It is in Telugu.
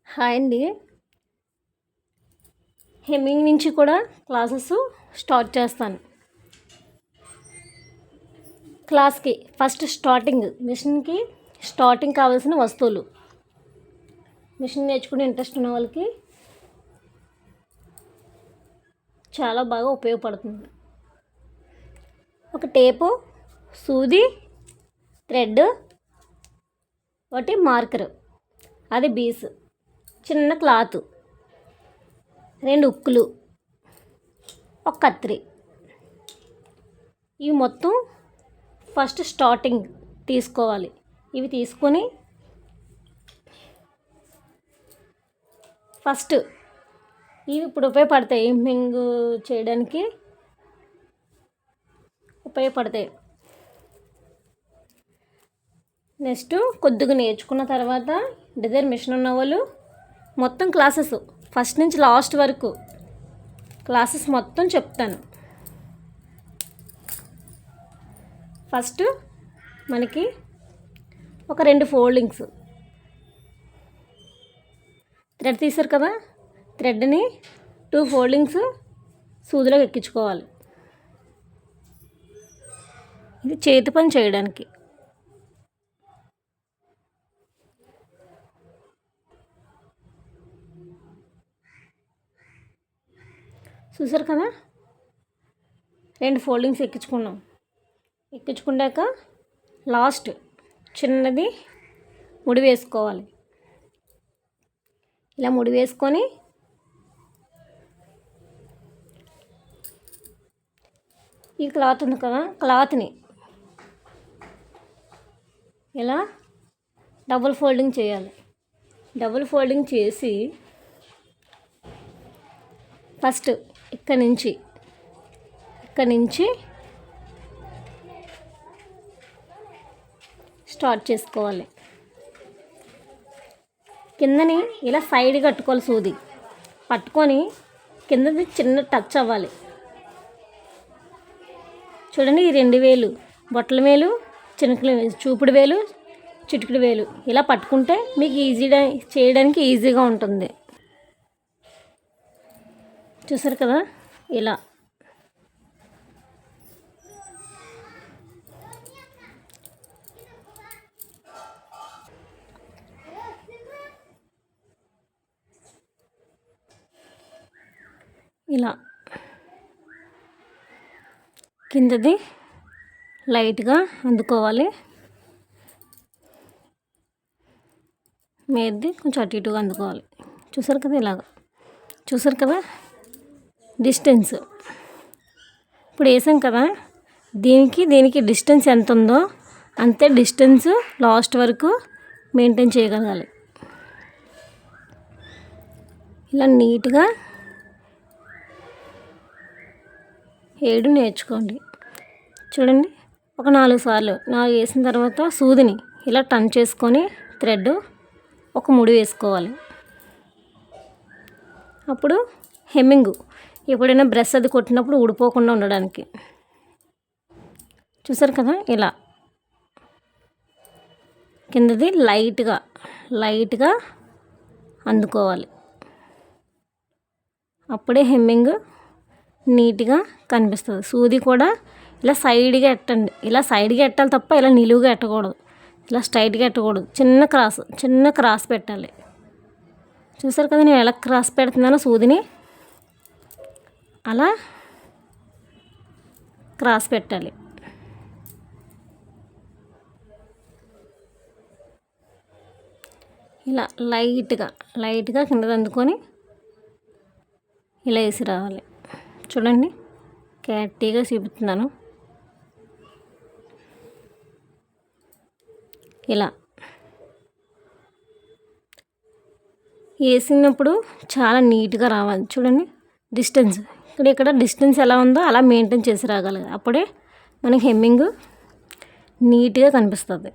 హాయ్ అండి. హెమ్మింగ్ నుంచి కూడా క్లాసెస్ స్టార్ట్ చేస్తాను. క్లాస్కి ఫస్ట్ మిషన్కి స్టార్టింగ్ కావాల్సిన వస్తువులు, మిషన్ నేర్చుకునే ఇంట్రెస్ట్ ఉన్న వాళ్ళకి చాలా బాగా ఉపయోగపడుతుంది. ఒక టేపు, సూది, థ్రెడ్, ఒకటి మార్కర్, అది బీస్, చిన్న క్లాత్, 2 ఉక్కులు, ఒక కత్తిరి. ఇవి మొత్తం ఫస్ట్ స్టార్టింగ్ తీసుకోవాలి. ఇవి తీసుకొని ఫస్ట్ ఇవి ఇప్పుడు ఉపయోగపడతాయి, హెమ్మింగ్ చేయడానికి ఉపయోగపడతాయి. నెక్స్ట్ కొద్దిగా నేర్చుకున్న తర్వాత డిజైన్ మిషన్ ఉన్న వాళ్ళు మొత్తం క్లాసెస్ ఫస్ట్ నుంచి లాస్ట్ వరకు క్లాసెస్ మొత్తం చెప్తాను. ఫస్ట్ మనకి ఒక 2 ఫోల్డింగ్స్ థ్రెడ్ తీసారు కదా, థ్రెడ్ని 2 ఫోల్డింగ్స్ సూదిలోకి ఎక్కించుకోవాలి. ఇది చేతి పని చేయడానికి. చూసారు కదా, 2 ఫోల్డింగ్స్ ఎక్కించుకున్నాక లాస్ట్ చిన్నది ముడి వేసుకోవాలి. ఇలా ముడి వేసుకొని ఈ క్లాత్ ఉంది కదా, క్లాత్ని ఇలా డబుల్ ఫోల్డింగ్ చేయాలి. డబుల్ ఫోల్డింగ్ చేసి ఫస్ట్ ఇక్కడ నుంచి స్టార్ట్ చేసుకోవాలి. కిందని ఇలా సైడ్ కట్టుకోవాలి. సూది పట్టుకొని కిందది చిన్న టచ్ అవ్వాలి. చూడండి, ఈ 2 వేలు, బొట్టల వేలు, చినుకుల వేలు, చూపుడు వేలు, చిటికుడు వేలు ఇలా పట్టుకుంటే మీకు చేయడానికి ఈజీగా ఉంటుంది. చూసారు కదా, ఇలా కిందది లైట్గా అందుకోవాలి, మీది కొంచెం అటు ఇటుగా అందుకోవాలి. చూసారు కదా, ఇలాగ చూసారు కదా డిస్టెన్స్. ఇప్పుడు వేసాం కదా, దీనికి డిస్టెన్స్ ఎంత ఉందో అంతే డిస్టెన్స్ లాస్ట్ వరకు మెయింటైన్ చేయగలగాలి. ఇలా నీట్గా వేయడం నేర్చుకోండి. చూడండి, ఒక 4 సార్లు 4 వేసిన తర్వాత సూదిని ఇలా టర్న్ చేసుకొని థ్రెడ్ ఒక ముడి వేసుకోవాలి. అప్పుడు హెమ్మింగ్ ఎప్పుడైనా బ్రష్ అది కొట్టినప్పుడు ఊడిపోకుండా ఉండడానికి. చూసారు కదా, ఇలా కిందది లైట్గా అందుకోవాలి. అప్పుడే హెమ్మింగ్ నీట్గా కనిపిస్తుంది. సూది కూడా ఇలా సైడ్గా ఎట్టండి. ఇలా సైడ్గా ఎట్టాలి తప్ప ఇలా నిలువుగా ఎట్టకూడదు, ఇలా స్ట్రైట్గా ఎట్టకూడదు. చిన్న క్రాస్ పెట్టాలి. చూసారు కదా, నేను ఎలా క్రాస్ పెడుతున్నానో సూదిని అలా క్రాస్ పెట్టాలి. ఇలా లైట్గా కింద అందుకొని ఇలా వేసి రావాలి. చూడండి, క్లారిటీగా చూపిస్తున్నాను. ఇలా వేసినప్పుడు చాలా నీట్గా రావాలి. చూడండి, డిస్టెన్స్ ఇక్కడ డిస్టెన్స్ ఎలా ఉందో అలా మెయింటైన్ చేసి రాగలగాలి. అప్పుడే మనకి హెమ్మింగ్ నీట్గా కనిపిస్తుంది.